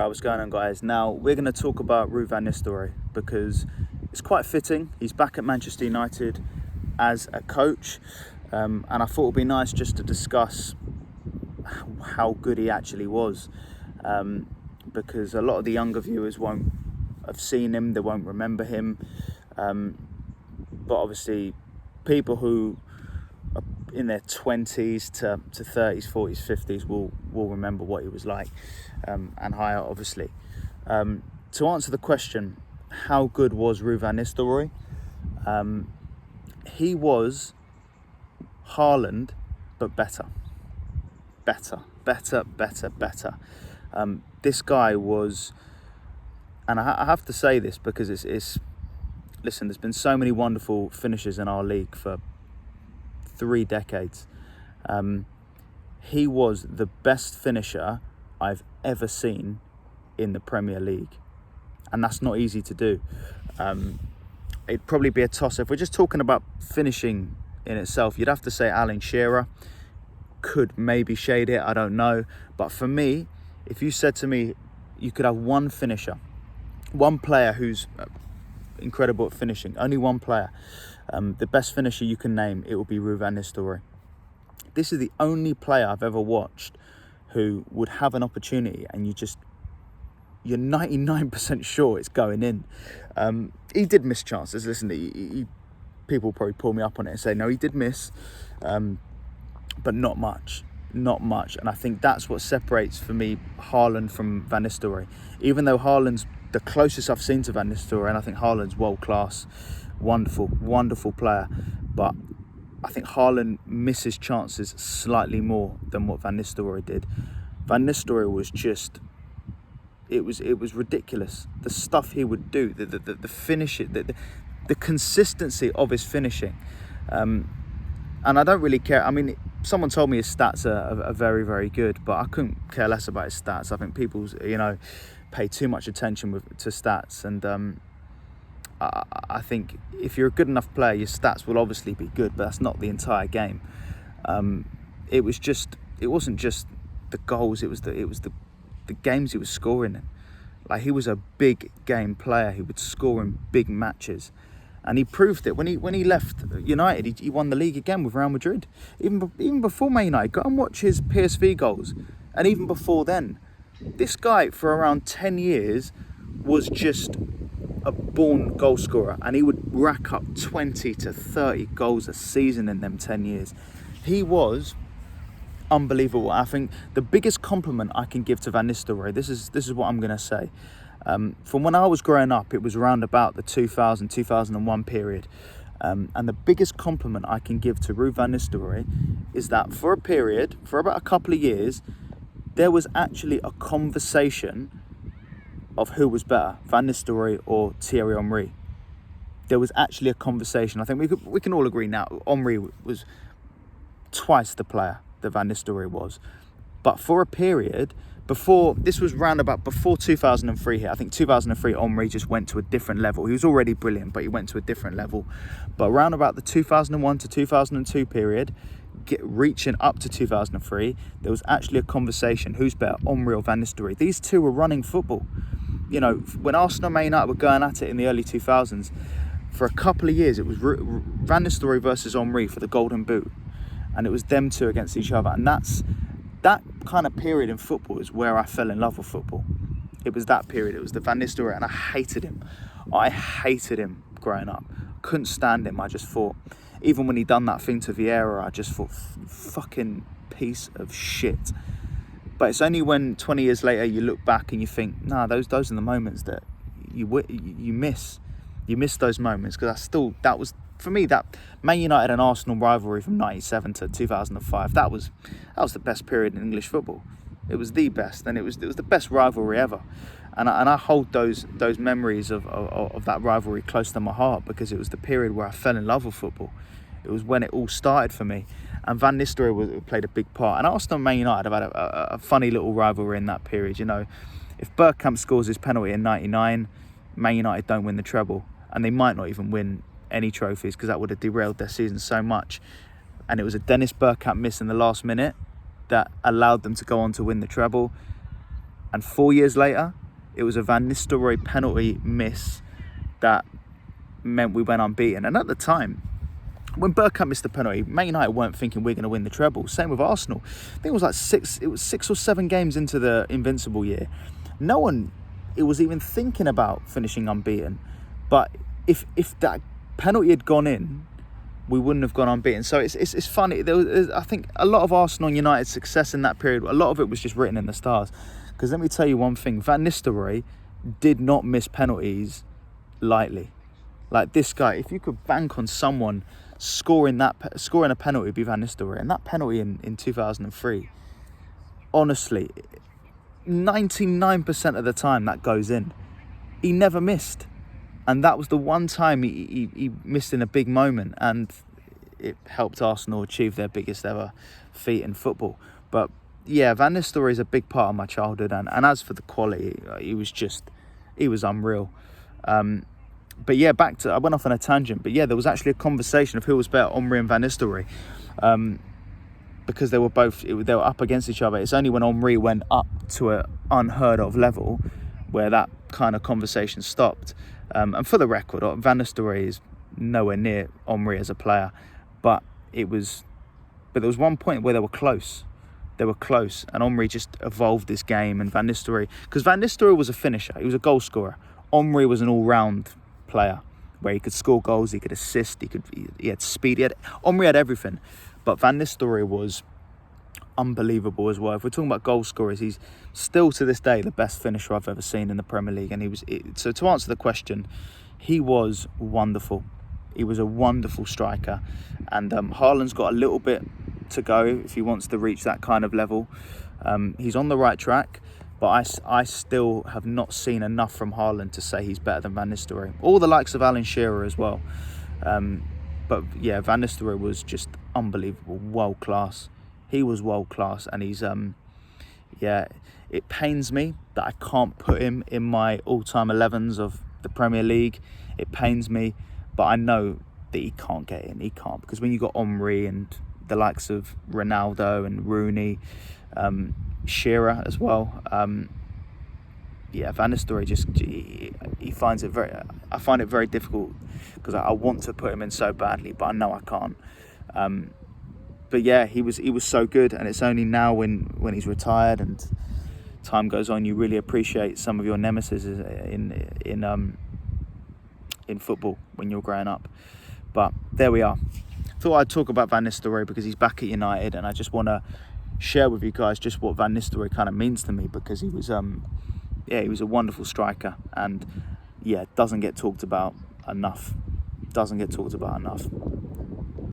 Right, what's going on, guys? Now, we're going to talk about Ruud van Nistelrooy because it's quite fitting. He's back at Manchester United as a coach, and I thought it would be nice just to discuss how good he actually was, because a lot of the younger viewers won't have seen him, they won't remember him, but obviously people who are in their 20s to 30s, 40s, 50s will remember what he was like, and higher, obviously. To answer the question, how good was Ruud van Nistelrooy? He was Haaland, but better. This guy was, and I have to say this because it's listen, there's been so many wonderful finishers in our league for 3 decades. He was the best finisher I've ever seen in the Premier League, and that's not easy to do. It'd probably be a toss. If we're just talking about finishing in itself, you'd have to say Alan Shearer. Could maybe shade it, I don't know. But for me, if you said to me you could have one finisher, one player who's incredible at finishing, only one player, the best finisher you can name, it would be Ruud van Nistelrooy. This is the only player I've ever watched who would have an opportunity and you're 99% sure it's going in. He did miss chances. Listen, people probably pull me up on it and say, no, he did miss, but not much. And I think that's what separates, for me, Haaland from Van Nistelrooy. Even though Haaland's the closest I've seen to Van Nistelrooy, and I think Haaland's world class, wonderful player, but I think Haaland misses chances slightly more than what Van Nistelrooy did. Van Nistelrooy was just, it was ridiculous. The stuff he would do, the finish, the consistency of his finishing. And I don't really care. I mean, someone told me his stats are very, very good, but I couldn't care less about his stats. I think people, pay too much attention to stats, and I think if you're a good enough player, your stats will obviously be good, but that's not the entire game. It wasn't just the goals, it was the games he was scoring in. Like, he was a big game player. He would score in big matches, and he proved it when he left United. He won the league again with Real Madrid. Even before Man United, go and watch his PSV goals, and even before then, this guy for around 10 years was just a born goal scorer, and he would rack up 20 to 30 goals a season in them 10 years. He was unbelievable. I think the biggest compliment I can give to Van Nistelrooy, this is what I'm going to say. From when I was growing up, it was around about the 2000-2001 period. And the biggest compliment I can give to Ruud van Nistelrooy is that for about a couple of years, there was actually a conversation of who was better, Van Nistelrooy or Thierry Henry. There was actually a conversation. I think we can all agree now, Henry was twice the player that Van Nistelrooy was. But for a period, this was round about before 2003 here. I think 2003, Henry just went to a different level. He was already brilliant, but he went to a different level. But around about the 2001 to 2002 period, reaching up to 2003, there was actually a conversation, who's better, Henry or Van Nistelrooy? These two were running football. When Arsenal and Man United were going at it in the early 2000s, for a couple of years, it was Van Nistelrooy versus Henry for the Golden Boot. And it was them two against each other. And that kind of period in football is where I fell in love with football. It was that period. It was the Van Nistelrooy, and I hated him growing up. Couldn't stand him. I just thought, even when he done that thing to Vieira, I just thought, fucking piece of shit. But it's only when 20 years later you look back and you think, nah, those are the moments that you miss. You miss those moments, because that was for me, that Man United and Arsenal rivalry from 97 to 2005, that was the best period in English football. It was the best, and it was the best rivalry ever. And I hold those memories of that rivalry close to my heart, because it was the period where I fell in love with football. It was when it all started for me. And Van Nistelrooy played a big part. And Arsenal and Man United have had a funny little rivalry in that period. If Bergkamp scores his penalty in 99, Man United don't win the treble. And they might not even win any trophies, because that would have derailed their season so much. And it was a Dennis Bergkamp miss in the last minute that allowed them to go on to win the treble. And 4 years later, it was a Van Nistelrooy penalty miss that meant we went unbeaten. And at the time, when Bergkamp missed the penalty, Man United weren't thinking we're going to win the treble. Same with Arsenal. I think it was like 6 or 7 games into the Invincible year. No one, it was even thinking about finishing unbeaten. But if that penalty had gone in, we wouldn't have gone unbeaten. So it's funny. I think a lot of Arsenal and United's success in that period, a lot of it was just written in the stars. Because let me tell you one thing, Van Nistelrooy did not miss penalties lightly. Like this guy, if you could bank on someone scoring a penalty, it'd be Van Nistelrooy. And that penalty in 2003, honestly, 99% of the time that goes in. He never missed. And that was the one time he missed in a big moment, and it helped Arsenal achieve their biggest ever feat in football. But yeah, Van Nistelrooy is a big part of my childhood, and as for the quality, he was unreal. But yeah, I went off on a tangent, but yeah, there was actually a conversation of who was better, Henry and Van Nistelrooy, because they were up against each other. It's only when Henry went up to an unheard of level where that kind of conversation stopped. And for the record, Van Nistelrooy is nowhere near Henry as a player, but there was one point where they were close. And Henry just evolved this game, and Van Nistelrooy was a finisher, he was a goal scorer. Henry was an all-round player where he could score goals, he could assist, he had speed, Henry had everything, but Van Nistelrooy was unbelievable as well. If we're talking about goal scorers, he's still to this day the best finisher I've ever seen in the Premier League. And so to answer the question, he was wonderful. He was a wonderful striker, and Haaland's got a little bit to go if he wants to reach that kind of level. He's on the right track, but I still have not seen enough from Haaland to say he's better than Van Nistelrooy. All the likes of Alan Shearer as well. But yeah, Van Nistelrooy was just unbelievable, world class. He was world class, and he's it pains me that I can't put him in my all-time 11s of the Premier League. It pains me, but I know that he can't get in. He can't, because when you got Henry and the likes of Ronaldo and Rooney, Shearer as well, Van Nistelrooy he finds it I find it very difficult, because I want to put him in so badly, but I know I can't. But yeah, he was so good, and it's only now when he's retired and time goes on, you really appreciate some of your nemesis in football when you're growing up. But there we are. Thought I'd talk about Van Nistelrooy because he's back at United, and I just want to share with you guys just what Van Nistelrooy kind of means to me, because he was a wonderful striker, and doesn't get talked about enough.